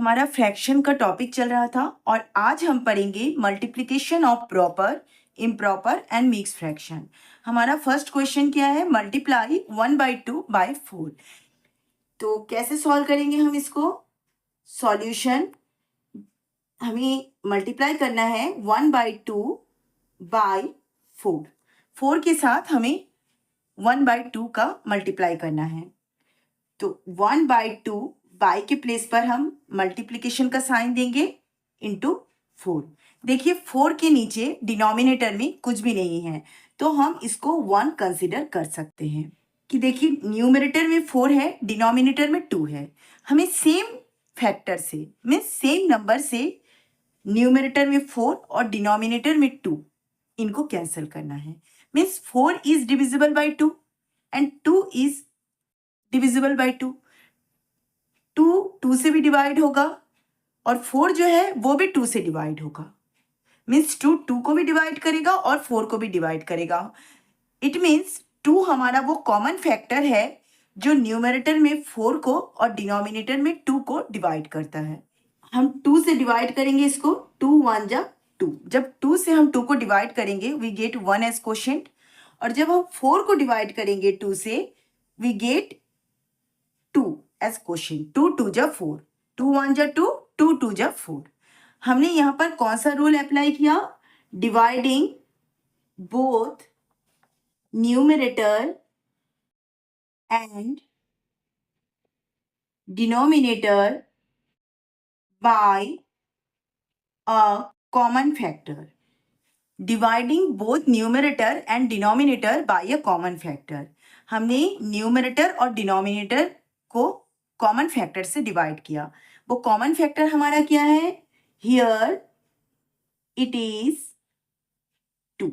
हमारा फ्रैक्शन का टॉपिक चल रहा था और आज हम पढ़ेंगे multiplication of proper, improper and mix fraction. हमारा फर्स्ट क्वेश्चन क्या है? Multiply 1/2 by 4। तो कैसे सॉल्व करेंगे हम इसको? सॉल्यूशन, हमें मल्टीप्लाई करना है 1/2 बाय 4। 4 के साथ हमें 1/2 का मल्टीप्लाई करना है। तो 1/2 बाई के प्लेस पर हम मल्टीप्लिकेशन का साइन देंगे इंटू 4। देखिए 4 के नीचे डिनोमिनेटर में कुछ भी नहीं है, तो हम इसको 1 कंसिडर कर सकते हैं। कि देखिए न्यूमरेटर में 4 है, डिनोमिनेटर में 2 है। हमें सेम फैक्टर से मीन्स सेम नंबर से न्यूमरेटर में 4 और डिनोमिनेटर में 2 इनको कैंसिल करना है। Means 4 is divisible by 2 and 2 is divisible by 2। 2 से भी डिवाइड होगा और 4 जो है वो भी 2 से डिवाइड होगा। मीन्स 2 को भी डिवाइड करेगा और 4 को भी डिवाइड करेगा। इट मीन्स 2 हमारा वो कॉमन फैक्टर है जो न्यूमरेटर में 4 को और डिनोमिनेटर में 2 को डिवाइड करता है। हम 2 से डिवाइड करेंगे इसको, 2 1 जा 2। जब 2 से हम 2 को डिवाइड करेंगे वी गेट 1 एज क्वोशिएंट, और जब हम 4 को डिवाइड करेंगे 2 से वी गेट 2 एज क्वोशिएंट। 2 2 जा 4, 2 1 जा 2, 2 2 जा 4। हमने यहाँ पर कौन सा रूल अप्लाई किया? Dividing both numerator and denominator by a common factor. Dividing both numerator and denominator by a common factor. हमने न्यूमरेटर और डिनोमिनेटर को कॉमन फैक्टर से डिवाइड किया। वो कॉमन फैक्टर हमारा क्या है? Here it is 2।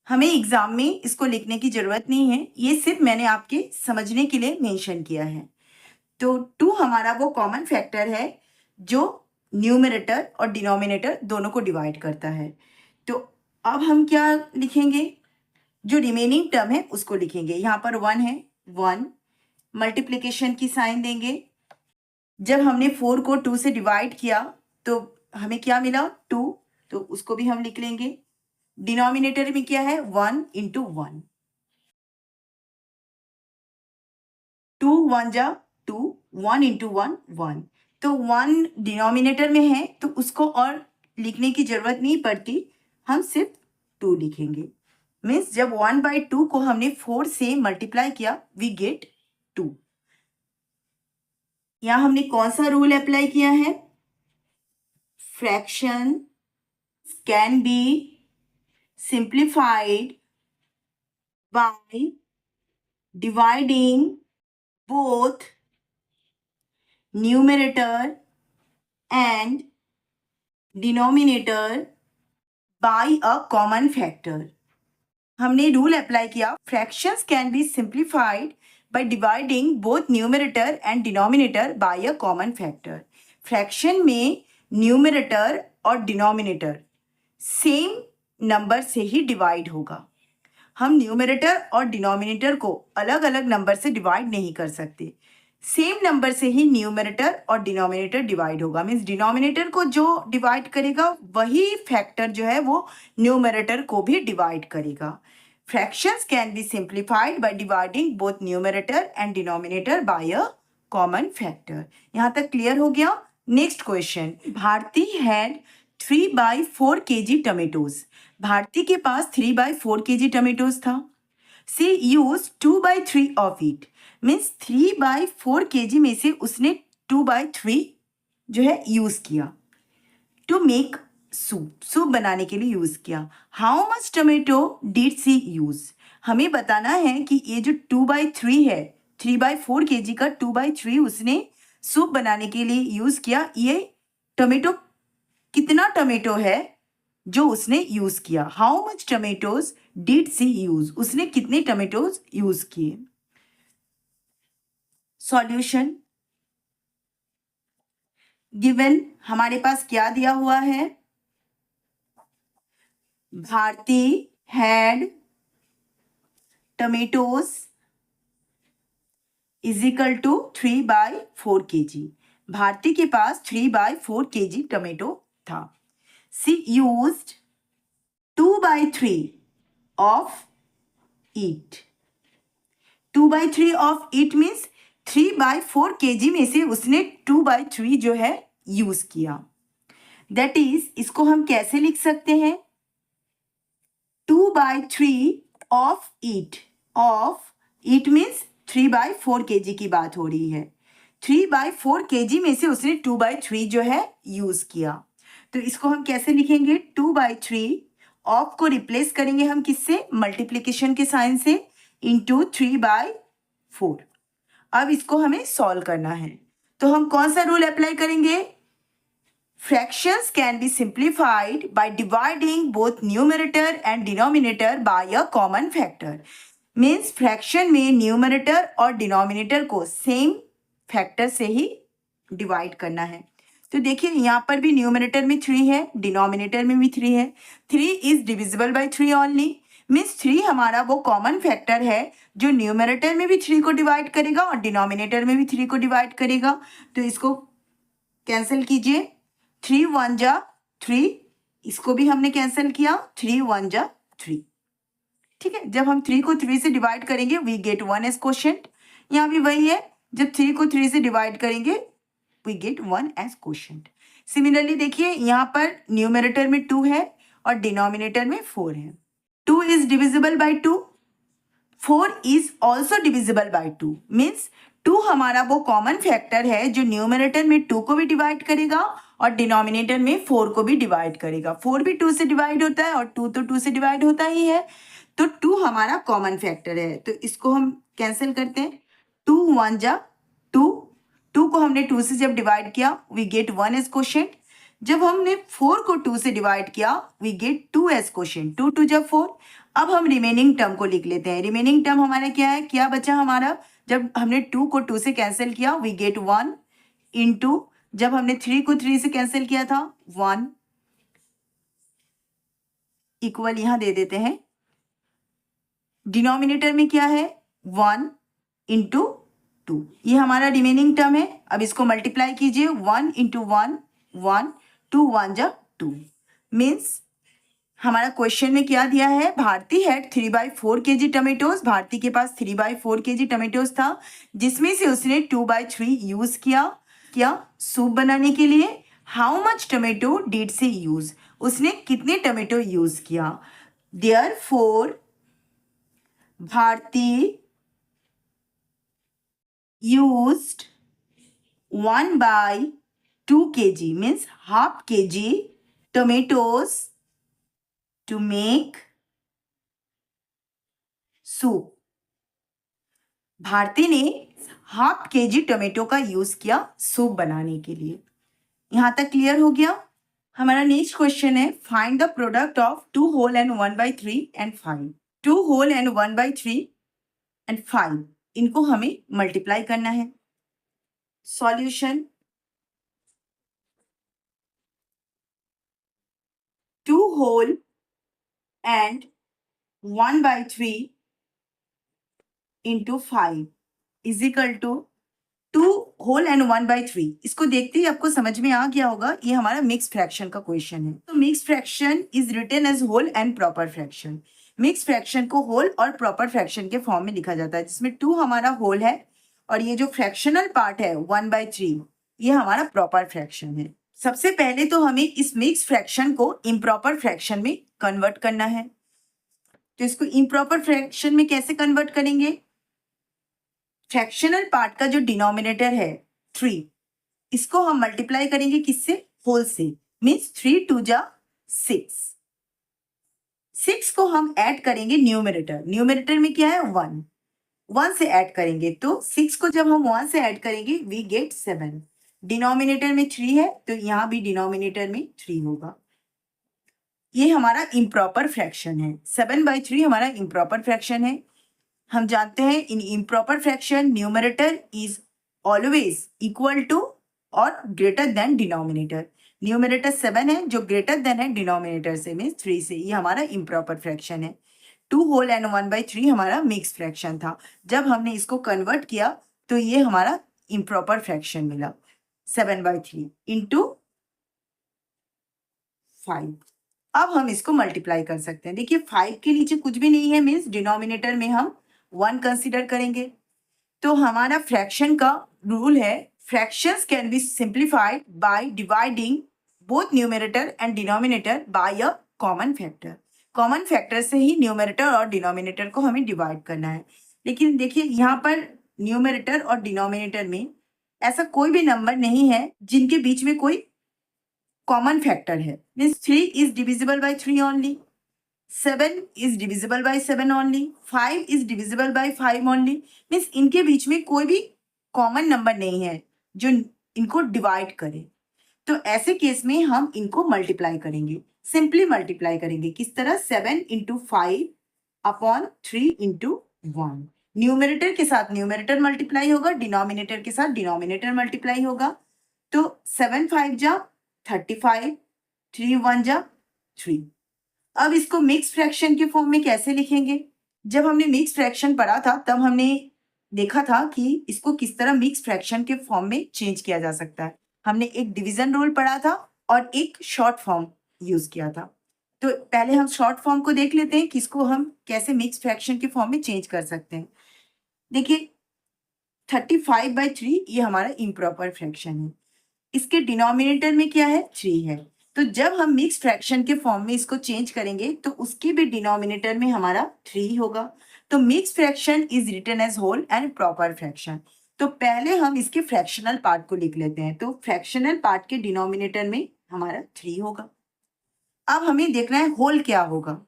हमें एग्जाम में इसको लिखने की जरूरत नहीं है, ये सिर्फ मैंने आपके समझने के लिए मेंशन किया है। तो 2 हमारा वो कॉमन फैक्टर है जो न्यूमरेटर और डिनोमिनेटर दोनों को डिवाइड करता है। तो अब हम क्या लिखेंगे? जो रिमेनिंग टर्म है उसको लिखेंगे। यहाँ पर 1 है, 1 मल्टीप्लिकेशन की साइन देंगे। जब हमने 4 को 2 से डिवाइड किया तो हमें क्या मिला? 2, तो उसको भी हम लिख लेंगे। डिनोमिनेटर में क्या है? 1 इंटू 1, 2 1 जा 2, 1 इंटू 1 1। तो 1 डिनोमिनेटर में है तो उसको और लिखने की जरूरत नहीं पड़ती, हम सिर्फ 2 लिखेंगे। मीन्स जब 1/2 को हमने 4 से मल्टीप्लाई किया वी गेट 2। यहाँ हमने कौन सा रूल अप्लाई किया है? Fraction can be simplified by dividing both numerator and denominator by a common factor. हमने रूल अप्लाई किया, fractions can be simplified by dividing both numerator and denominator by a common factor. Fraction में numerator और denominator same number से ही divide होगा। हम numerator और denominator को अलग अलग नंबर से डिवाइड नहीं कर सकते, सेम नंबर से ही न्यूमरेटर और डिनोमिनेटर डिवाइड होगा। मीन्स डिनोमिनेटर को जो डिवाइड करेगा वही फैक्टर जो है वो न्यूमरेटर को भी डिवाइड करेगा। Fractions can be simplified by dividing both numerator and denominator by a common factor. यहाँ तक क्लियर हो गया? Next question, Bharti had 3/4 kg tomatoes. Bharti के पास 3/4 kg टमेटोज था। She used 2/3 of it। Means 3/4 kg में से उसने 2/3 जो है यूज किया टू मेक सूप, सूप बनाने के लिए यूज किया। How much tomato did she use? हमें बताना है कि ये जो 2/3 है, 3/4 kg का 2/3 उसने सूप बनाने के लिए यूज किया। ये टमेटो कितना टमेटो है जो उसने यूज किया? How much tomatoes did she use? उसने कितने टमेटोज यूज किए? सॉल्यूशन, गिवन हमारे पास क्या दिया हुआ है? Bharti had tomatoes is equal to 3/4 kg। Bharti के पास 3/4 kg टमेटो था. She used 2/3 of it. 2/3 of it means 3/4 kg में से उसने 2/3 जो है यूज किया. दैट इज, इसको हम कैसे लिख सकते हैं? 2/3 of eat. Of eat means 3/4 kg की बात हो रही है. 3/4 kg में से उसने 2/3 जो है यूज किया. तो इसको हम कैसे लिखेंगे? 2/3 ऑफ को रिप्लेस करेंगे हम किससे? मल्टीप्लीकेशन के साइन से, इंटू 3/4. अब इसको हमें सॉल्व करना है. तो हम कौन सा रूल अप्लाई करेंगे? Fractions can be simplified by dividing both numerator and denominator by a common factor. Means fraction में numerator और denominator को same factor से ही divide करना है. तो देखिए यहाँ पर भी numerator में 3 है, denominator में भी 3 है. 3 is divisible by 3 only. Means 3 हमारा वो common factor है जो numerator में भी 3 को divide करेगा और denominator में भी 3 को divide करेगा. तो इसको कैंसिल कीजिए. 3 1 जा 3, इसको भी हमने कैंसिल किया. 3 1 जा 3. ठीक है, जब हम 3 को 3 से डिवाइड करेंगे वी गेट 1 एज क्वोशिएंट. यहाँ भी वही है, जब 3 को 3 से डिवाइड करेंगे we get 1 as quotient. Similarly देखिए यहाँ पर न्यूमरेटर में 2 है और डिनोमिनेटर में 4 है. 2 is divisible by 2. 4 is also divisible by 2. Means 2 हमारा वो कॉमन फैक्टर है जो न्यूमरेटर में 2 को भी डिवाइड करेगा और डिनोमिनेटर में 4 को भी डिवाइड करेगा. 4 भी 2 से डिवाइड होता है और 2 तो 2 से डिवाइड होता ही है. तो 2 हमारा कॉमन फैक्टर है. तो इसको हम कैंसिल करते हैं. 2 1 जा 2. 2 को हमने 2 से जब डिवाइड किया वी गेट 1 एज क्वोशिएंट. जब हमने 4 को 2 से डिवाइड किया वी गेट 2 एज क्वोशिएंट. 2 2 जा 4. अब हम रिमेनिंग टर्म को लिख लेते हैं. रिमेनिंग टर्म हमारा क्या है? क्या बचा हमारा? जब हमने 2 को 2 से कैंसिल किया वी गेट 1 इंटू, जब हमने 3 को 3 से कैंसिल किया था 1 इक्वल यहां दे देते हैं. डिनोमिनेटर में क्या है? 1 इंटू 2. ये हमारा रिमेनिंग टर्म है. अब इसको मल्टीप्लाई कीजिए. 1 इंटू 1 1, 2 1 जा 2. मीन्स हमारा क्वेश्चन में क्या दिया है? Bharti had 3/4 kg tomatoes. Bharti के पास 3/4 kg टमेटोज था जिसमें से उसने 2/3 यूज किया सूप बनाने के लिए. How much tomato did she use? उसने कितने टमेटो यूज किया? Therefore Bharti used 1/2 kg means half kg tomatoes to make soup. Bharti ने हाफ kg टमेटो का यूज किया सूप बनाने के लिए. यहां तक क्लियर हो गया? हमारा नेक्स्ट क्वेश्चन है find the product of 2 whole and 1/3 and 5. 2 whole and 1/3 and 5 इनको हमें मल्टीप्लाई करना है. Solution 2 whole and 1/3 into 5 is equal to 2 whole and 1/3. इसको देखते ही आपको समझ में आ गया होगा ये हमारा मिक्स फ्रैक्शन का क्वेश्चन है. तो mix fraction is written as whole and proper fraction. Mix fraction को होल और प्रॉपर फ्रैक्शन के फॉर्म में लिखा जाता है जिसमें 2 हमारा होल है और ये जो फ्रैक्शनल पार्ट है 1/3 ये हमारा प्रॉपर फ्रैक्शन है. सबसे पहले तो हमें इस मिक्स फ्रैक्शन को इम्प्रॉपर फ्रैक्शन में कन्वर्ट करना है. तो इसको इम्प्रॉपर फ्रैक्शन में कैसे कन्वर्ट करेंगे? फ्रैक्शनल पार्ट का जो डिनोमिनेटर है 3, इसको हम मल्टीप्लाई करेंगे किससे? होल से. मीन्स 3 2 जा 6. 6 को हम ऐड करेंगे न्यूमरेटर. न्यूमरेटर में क्या है? 1. 1 से ऐड करेंगे तो 6 को जब हम 1 से ऐड करेंगे वी गेट 7. डिनोमिनेटर में 3 है तो यहाँ भी डिनोमिनेटर में 3 होगा. ये हमारा इम्प्रॉपर फ्रैक्शन है. 7/3 हमारा इम्प्रॉपर फ्रैक्शन है. हम जानते हैं इन improper fraction numerator is always equal to और ग्रेटर देन डिनोमिनेटर. न्यूमरेटर 7 है जो ग्रेटर देन है डिनोमिनेटर से मीन्स 3 से. ये हमारा इम्प्रॉपर फ्रैक्शन है. 2 होल एंड 1/3 हमारा मिक्स फ्रैक्शन था. जब हमने इसको कन्वर्ट किया तो ये हमारा इम्प्रॉपर फ्रैक्शन मिला. 7/3 इंटू 5। अब हम इसको मल्टीप्लाई कर सकते हैं। देखिए 5 के नीचे कुछ भी नहीं है, मीन्स डिनोमिनेटर में हम 1 कंसिडर करेंगे। तो हमारा फ्रैक्शन का रूल है, fractions can be simplified by dividing both numerator and denominator by a common factor. Common factor से ही न्यूमरेटर और डिनोमिनेटर को हमें डिवाइड करना है। लेकिन देखिए यहाँ पर न्यूमरेटर और डिनोमिनेटर में ऐसा कोई भी नंबर नहीं है जिनके बीच में कोई कॉमन फैक्टर है। Means 3 is divisible by 3 only, 7 is divisible by 7 only, 5 is divisible by 5 only। Means इनके बीच में कोई भी कॉमन नंबर नहीं है जो इनको डिवाइड करे। तो ऐसे केस में हम इनको मल्टीप्लाई करेंगे, सिंपली मल्टीप्लाई करेंगे। किस तरह? 7 इंटू 5 अपॉन 3 इंटू 1। न्यूमरेटर के साथ न्यूमरेटर मल्टीप्लाई होगा, डिनोमिनेटर के साथ डिनोमिनेटर मल्टीप्लाई होगा। तो 7 5 जा 35, 3 1 जा 3। अब इसको मिक्स फ्रैक्शन के फॉर्म में कैसे लिखेंगे? जब हमने मिक्स फ्रैक्शन पढ़ा था तब हमने देखा था कि इसको किस तरह मिक्स फ्रैक्शन के फॉर्म में चेंज किया जा सकता है। हमने एक डिवीजन रूल पढ़ा था और एक शॉर्ट फॉर्म यूज किया था। तो पहले हम शॉर्ट फॉर्म को देख लेते हैं कि इसको हम कैसे मिक्स फ्रैक्शन के फॉर्म में चेंज कर सकते हैं। देखिए 35/3 ये हमारा इम्प्रॉपर फ्रैक्शन है। इसके डिनोमिनेटर में क्या है? 3 है। तो जब हम मिक्स फ्रैक्शन के फॉर्म में इसको चेंज करेंगे तो उसके भी डिनोमिनेटर में हमारा 3 होगा। तो mix fraction is written as whole and proper fraction. तो पहले हम इसके फ्रैक्शनल पार्ट को लिख लेते हैं। तो फ्रैक्शनल पार्ट के डिनोमिनेटर में हमारा 3 होगा। अब हमें देखना है होल क्या होगा।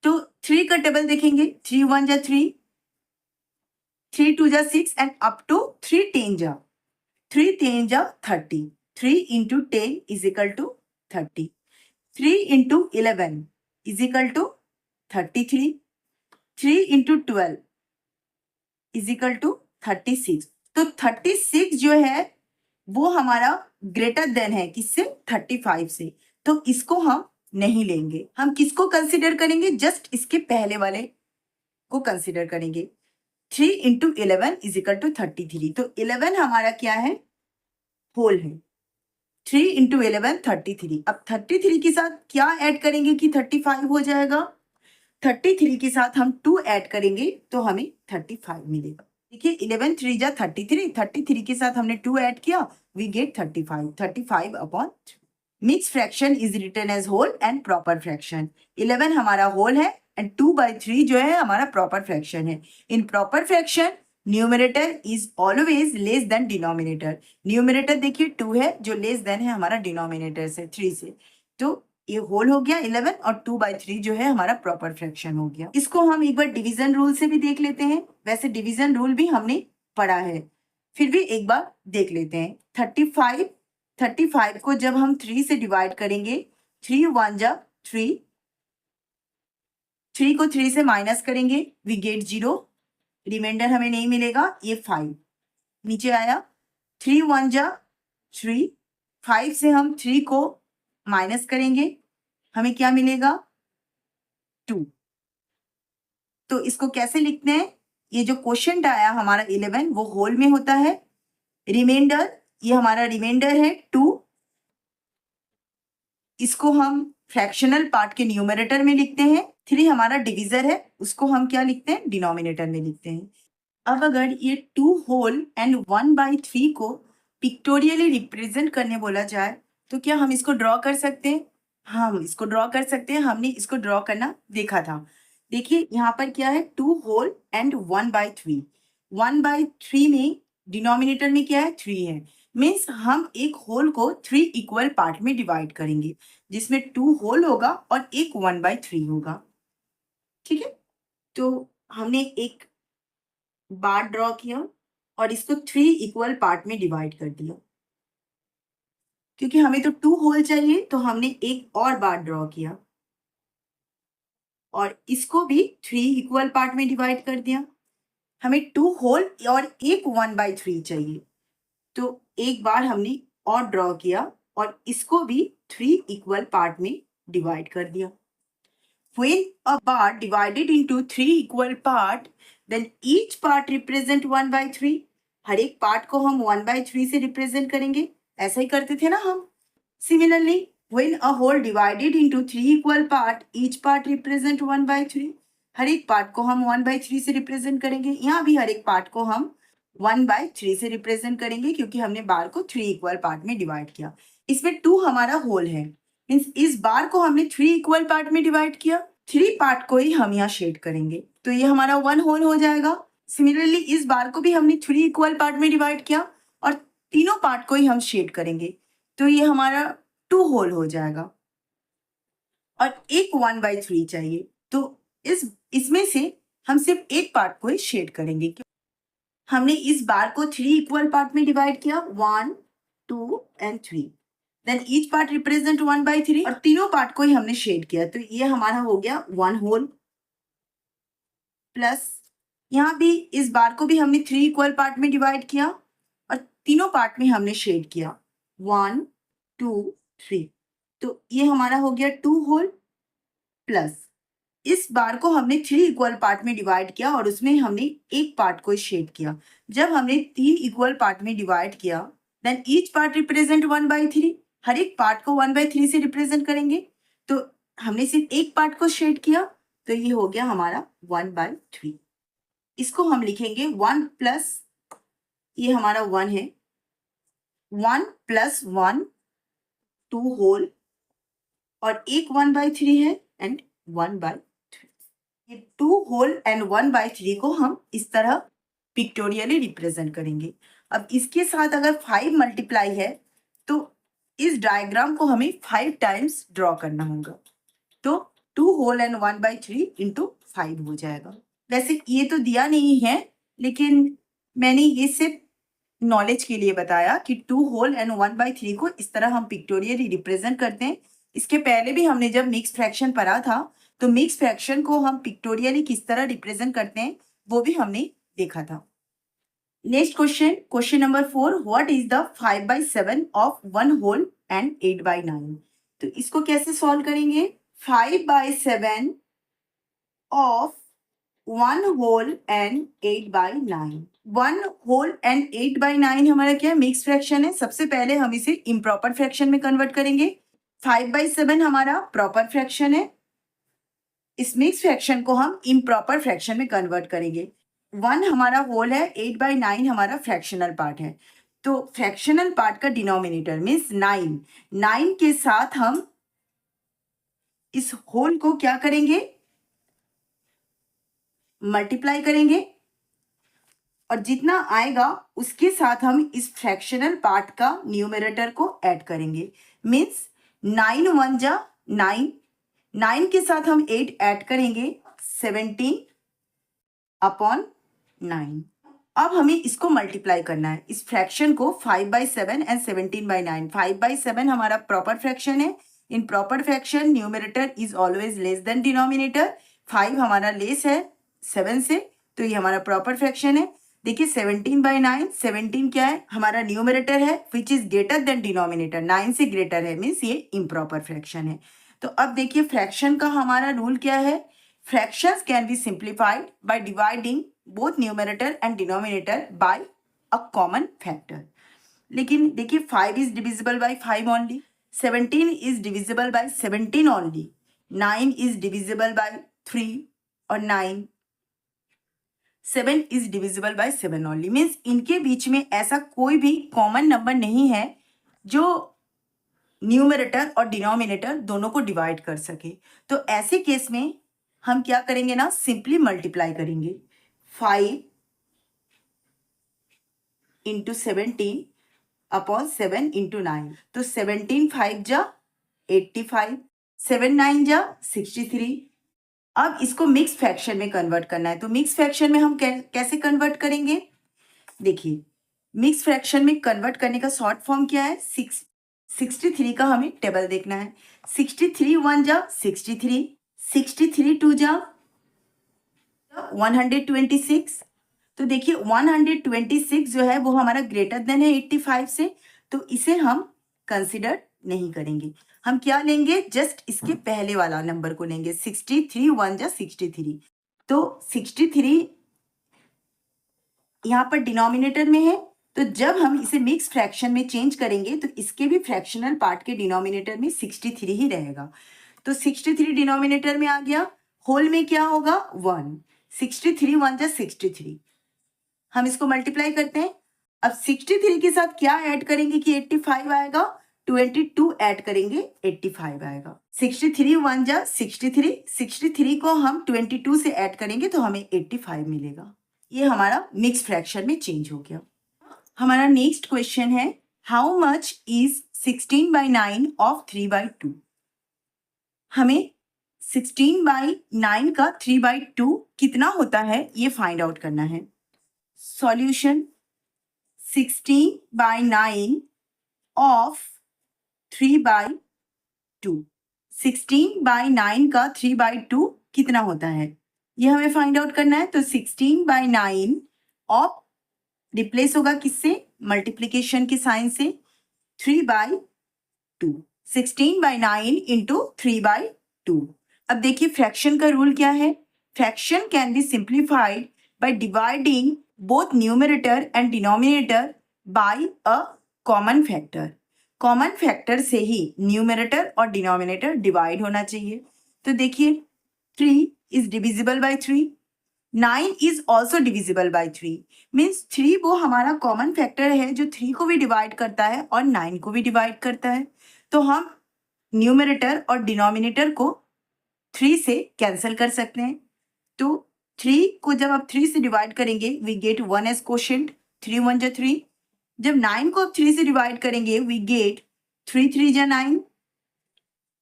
तो 3 का टेबल देखेंगे, 3 1 जा 3, 3 2 जा 6 एंड अप टू 3 10 जा 3 10 जा 30। 3 into 10 is equal to 30. 3 into 11 is equal to 33. 3 into 12 is equal to 36. तो 36 जो है वो हमारा ग्रेटर देन है किससे? 35 से। तो इसको हम नहीं लेंगे। हम किसको कंसिडर करेंगे? जस्ट इसके पहले वाले को कंसिडर करेंगे। 3 into 11 is equal to 33। तो 11 हमारा क्या है? होल है। 3 into 11 33। अब 33 के साथ क्या ऐड करेंगे कि 35 हो जाएगा? 33 के साथ हम 2 ऐड करेंगे तो हमें 35 मिलेगा। देखिए 11 3 जा 33, 33 के साथ हमने 2 ऐड किया, we get 35। 35 upon mix fraction is written as whole and proper fraction. 11 हमारा होल है एंड 2/3 जो है हमारा प्रॉपर फ्रैक्शन है। In proper fraction numerator is always less than denominator. Numerator देखिए 2 है जो लेस देन है हमारा डिनोमिनेटर से 3 से। तो ये होल हो गया 11 और 2/3 जो है हमारा प्रॉपर फ्रैक्शन हो गया। इसको हम एक बार डिवीजन रूल से भी देख लेते हैं। वैसे डिवीजन रूल भी हमने पढ़ा है, फिर भी एक बार देख लेते हैं। 35 को जब हम 3 से डिवाइड करेंगे, 3 1 जा 3, 3 को 3 से माइनस करेंगे, वी गेट 0, रिमाइंडर हमें नहीं मिलेगा, ये 5 नीचे आया। 3 1 जा 3, 5 से हम 3 को माइनस करेंगे, हमें क्या मिलेगा? 2। तो इसको कैसे लिखते हैं? ये जो क्वोशिएंट आया हमारा 11 वो होल में होता है। रिमाइंडर, ये हमारा रिमाइंडर है 2, इसको हम फ्रैक्शनल पार्ट के न्यूमरेटर में लिखते हैं। 3 हमारा डिविजर है, उसको हम क्या लिखते हैं? डिनोमिनेटर में लिखते हैं। अब अगर ये 2 होल एंड 1/3 को पिक्टोरियली रिप्रेजेंट करने बोला जाए तो क्या हम इसको ड्रॉ कर सकते हैं? हम इसको ड्रॉ कर सकते हैं। हमने इसको ड्रॉ करना देखा था। देखिए यहाँ पर क्या है? 2 होल एंड 1/3। 1/3 में डिनोमिनेटर में क्या है? 3 है। मीन्स हम एक होल को 3 इक्वल पार्ट में डिवाइड करेंगे, जिसमें 2 होल होगा और एक 1/3 होगा। ठीक है, तो हमने एक बार ड्रॉ किया और इसको 3 इक्वल पार्ट में डिवाइड कर दिया। क्योंकि हमें तो 2 होल चाहिए तो हमने एक और बार ड्रॉ किया और इसको भी 3 इक्वल पार्ट में डिवाइड कर दिया। हमें 2 होल और एक 1/3 चाहिए, तो एक बार हमने और ड्रॉ किया और इसको भी 3 इक्वल पार्ट में डिवाइड कर दिया। When a bar divided into 3 equal part, then each part represent 1/3. हर एक पार्ट को हम 1/3 से रिप्रेजेंट करेंगे, ऐसा ही करते थे ना हम। Similarly when a whole divided into 3 equal part, each part represent 1/3, हर एक पार्ट को हम 1/3 से रिप्रेजेंट करेंगे। यहाँ भी हर एक पार्ट को हम 1/3 से रिप्रेजेंट करेंगे क्योंकि हमने बार को 3 इक्वल पार्ट में डिवाइड किया। इसमें 2 हमारा होल है, मीन्स इस बार को हमने 3 इक्वल पार्ट में डिवाइड किया, 3 पार्ट को ही हम यहाँ शेड करेंगे, तो ये हमारा 1 होल हो जाएगा। सिमिलरली इस बार को भी हमने 3 इक्वल पार्ट में डिवाइड किया और तीनों पार्ट को ही हम शेड करेंगे, तो ये हमारा 2 होल हो जाएगा और एक 1/3 चाहिए, तो इसमें से हम सिर्फ एक पार्ट को ही शेड करेंगे। हमने इस बार को 3 इक्वल पार्ट में डिवाइड किया, 1, 2 and 3, then each part represent 1/3 और तीनों पार्ट को ही हमने शेड किया, तो ये हमारा हो गया 1 होल। प्लस यहाँ भी इस बार को भी हमने 3 इक्वल पार्ट में डिवाइड किया और तीनों पार्ट में हमने शेड किया, 1, 2, 3, तो ये हमारा हो गया 2 होल। प्लस इस बार को हमने 3 इक्वल पार्ट में डिवाइड किया और उसमें हमने एक पार्ट को शेड किया। जब हमने 3 इक्वल पार्ट में डिवाइड किया, देन ईच पार्ट रिप्रेजेंट 1/3, हर एक पार्ट को 1/3 से रिप्रेजेंट करेंगे, तो हमने सिर्फ एक पार्ट को शेड किया, तो ये हो गया हमारा 1/3। इसको हम लिखेंगे 1 प्लस, ये हमारा 1 है, 1 + 1, 2 होल और एक 1/3 है एंड 1/3। ये 2 होल एंड 1/3 को हम इस तरह पिक्टोरियली रिप्रेजेंट करेंगे। अब इसके साथ अगर 5 मल्टीप्लाई है तो इस डायग्राम को हमें 5 टाइम्स ड्रॉ करना होगा, तो 2 होल एंड 1/3 इंटू 5 हो जाएगा। वैसे ये तो दिया नहीं है, लेकिन मैंने ये सिर्फ नॉलेज के लिए बताया कि 2 होल एंड 1/3 को इस तरह हम पिक्टोरियली रिप्रेजेंट करते हैं। इसके पहले भी हमने जब मिक्स फ्रैक्शन पढ़ा था, तो मिक्स फ्रैक्शन को हम पिक्टोरियली किस तरह रिप्रेजेंट करते हैं वो भी हमने देखा था। Next question, question number 4, what is the 5/7 of 1 whole and 8/9? तो इसको कैसे सॉल्व करेंगे? 5/7 of 1 whole and 8/9, 1 whole and 8/9 हमारा क्या है? मिक्स फ्रैक्शन है। सबसे पहले हम इसे इम्प्रॉपर फ्रैक्शन में कन्वर्ट करेंगे। 5/7 हमारा प्रॉपर फ्रैक्शन है, इस मिक्स फ्रैक्शन को हम इम्प्रॉपर फ्रैक्शन में कन्वर्ट करेंगे। 1 हमारा होल है, 8/9 हमारा फ्रैक्शनल पार्ट है, तो फ्रैक्शनल पार्ट का डिनोमिनेटर मीन्स 9 के साथ हम इस होल को क्या करेंगे? मल्टीप्लाई करेंगे और जितना आएगा उसके साथ हम इस फ्रैक्शनल पार्ट का न्यूमरेटर को ऐड करेंगे। मीन्स 9 1 जा 9, 9 के साथ हम 8 ऐड करेंगे, 17/9। अब हमें इसको मल्टीप्लाई करना है, इस फ्रैक्शन को 5/7 एंड 17/9। 5/7 हमारा प्रॉपर फ्रैक्शन है, in proper fraction numerator is always less than denominator. 5 हमारा लेस है 7 से, तो ये हमारा प्रॉपर फ्रैक्शन है। देखिए 17/9, 17 क्या है? हमारा न्यूमरेटर है which is greater than denominator, 9 से ग्रेटर है, मीन्स ये इम्प्रॉपर फ्रैक्शन है। तो अब देखिए फ्रैक्शन का हमारा रूल क्या है? Fractions can be simplified by dividing both numerator and denominator by a common factor. लेकिन देखिए 5 is divisible by 5 only, 17 is divisible by 17 only, 9 is divisible by 3 और 9, 7 is divisible by 7 only. Means इनके बीच में ऐसा कोई भी कॉमन नंबर नहीं है जो न्यूमरेटर और डिनोमिनेटर दोनों को डिवाइड कर सके। तो ऐसे केस में हम क्या करेंगे ना, सिंपली मल्टीप्लाई करेंगे 5 इंटू 17 अपॉन 7 इंटू 9, तो 17 5 जा 85, 7 9 जा 63। अब इसको मिक्स फ्रैक्शन में कन्वर्ट करना है, तो मिक्स फ्रैक्शन में हम कैसे कन्वर्ट करेंगे? देखिए मिक्स फ्रैक्शन में कन्वर्ट करने का शॉर्ट फॉर्म क्या है? 63 का हमें टेबल देखना है। 63 1 जा 63, 63 2 जा 126। तो देखिए 126 जो है वो हमारा ग्रेटर देन है 85 से, तो इसे हम कंसिडर नहीं करेंगे। हम क्या लेंगे? जस्ट इसके पहले वाला नंबर को लेंगे, 63 1 जा 63। तो 63 यहाँ पर डिनोमिनेटर में है, तो जब हम इसे मिक्स फ्रैक्शन में चेंज करेंगे तो इसके भी फ्रैक्शनल पार्ट के डिनोमिनेटर में 63 ही रहेगा। तो 63 डिनोमिनेटर में आ गया, होल में क्या होगा 1, 63 1 जा 63। हम इसको मल्टीप्लाई करते हैं। अब 63 के साथ क्या ऐड करेंगे कि 85 आएगा, 22 ऐड करेंगे 85 आएगा। 63 1 जा 63, 63 को हम 22 से ऐड करेंगे तो हमें 85 मिलेगा। ये हमारा मिक्स फ्रैक्शन में चेंज हो गया। हमारा नेक्स्ट क्वेश्चन है, हाउ मच इज 16/9 ऑफ 3/2। हमें 16/9 का 3/2 कितना होता है ये फाइंड आउट करना है। सॉल्यूशन, 16/9 ऑफ 3/2, 16/9 का 3/2 कितना होता है ये हमें फाइंड आउट करना है। तो 16/9 ऑफ रिप्लेस होगा किससे, मल्टीप्लीकेशन के साइन से, 3/2, 16/9 इंटू 3/2। अब देखिए फ्रैक्शन का रूल क्या है, fraction can be simplified by dividing both numerator and denominator by a common factor. Common factor से ही न्यूमरेटर और डिनोमिनेटर डिवाइड होना चाहिए। तो देखिए 3 is divisible by 3, 9 is also divisible by 3, means 3 वो हमारा कॉमन फैक्टर है जो 3 को भी डिवाइड करता है और 9 को भी डिवाइड करता है। तो हम न्यूमरेटर और डिनोमिनेटर को 3 से कैंसिल कर सकते हैं। तो 3 को जब आप 3 से डिवाइड करेंगे वी गेट 1 एज क्वोशिएंट, 3 1 जा 3। जब 9 को आप 3 से डिवाइड करेंगे वी गेट 3 3 जा 9,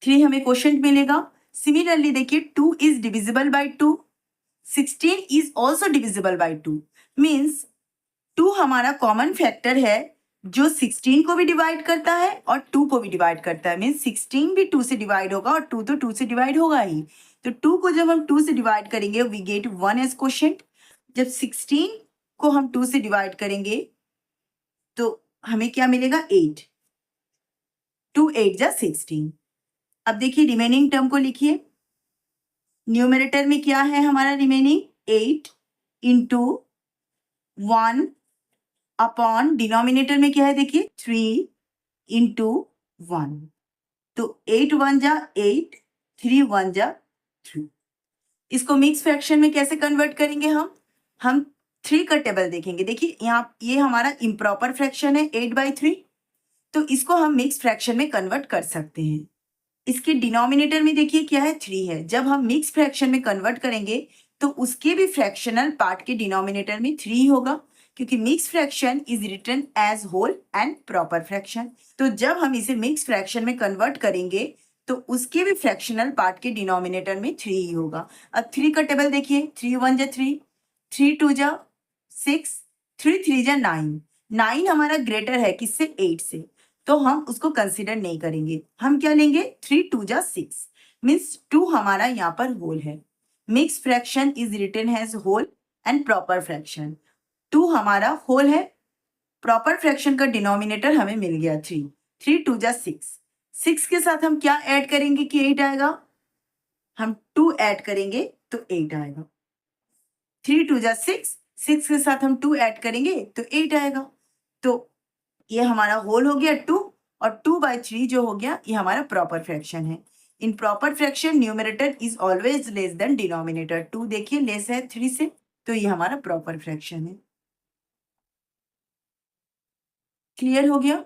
3 हमें क्वोशिएंट मिलेगा। सिमिलरली देखिए 2 is divisible by 2, 16 is also divisible by 2, means 2 हमारा कॉमन फैक्टर है जो 16 को भी डिवाइड करता है और 2 को भी डिवाइड करता है, मीन्स 16 भी 2 से डिवाइड होगा और 2 तो 2 से डिवाइड होगा ही। तो 2 को जब हम 2 से डिवाइड करेंगे वी गेट 1 एज क्वोशिएंट। जब 16 को हम 2 से डिवाइड करेंगे तो हमें क्या मिलेगा 8, 2 8 जा 16। अब देखिए रिमेनिंग टर्म को लिखिए, न्यूमरेटर में क्या है हमारा रिमेनिंग 8 इंटू 1 अपॉन डिनोमिनेटर में क्या है देखिए 3 इंटू 1। तो 8 1 जा 8, 3 1 जा 3। इसको मिक्स फ्रैक्शन में कैसे कन्वर्ट करेंगे हम 3 का टेबल देखेंगे। देखिए यहाँ ये हमारा इम्प्रॉपर फ्रैक्शन है 8/3, तो इसको हम मिक्स फ्रैक्शन में कन्वर्ट कर सकते हैं। इसके डिनोमिनेटर में देखिए क्या है 3 है, जब हम मिक्स फ्रैक्शन में कन्वर्ट करेंगे तो उसके भी फ्रैक्शनल पार्ट के डिनोमिनेटर में 3 होगा, क्योंकि mix fraction is written as whole and proper fraction. तो जब हम इसे मिक्स फ्रैक्शन में कन्वर्ट करेंगे तो उसके भी फ्रैक्शनल पार्ट के डिनोमिनेटर में 3 ही होगा। अब 3 का टेबल देखिए, 3 1 जा 3, 3 2 जा 6, 3 3 जा 9। 9 हमारा ग्रेटर है किससे 8 से, तो हम उसको कंसीडर नहीं करेंगे। हम क्या लेंगे 3 2 जा 6, मीन्स 2 हमारा यहाँ पर होल है। Mix fraction is written as whole and proper fraction. 2 हमारा होल है, प्रॉपर फ्रैक्शन का डिनोमिनेटर हमें मिल गया 3, 3 2 जा 6। 6 के साथ हम क्या ऐड करेंगे कि 8 आएगा, हम 2 ऐड करेंगे तो 8 आएगा। 3 2 जा 6, 6 के साथ हम 2 ऐड करेंगे तो 8 आएगा। तो ये हमारा होल हो गया 2, और 2/3 जो हो गया ये हमारा प्रॉपर फ्रैक्शन है। In proper fraction numerator is always less than denominator. 2 देखिए लेस है 3 से, तो ये हमारा प्रॉपर फ्रैक्शन है। क्लियर हो गया?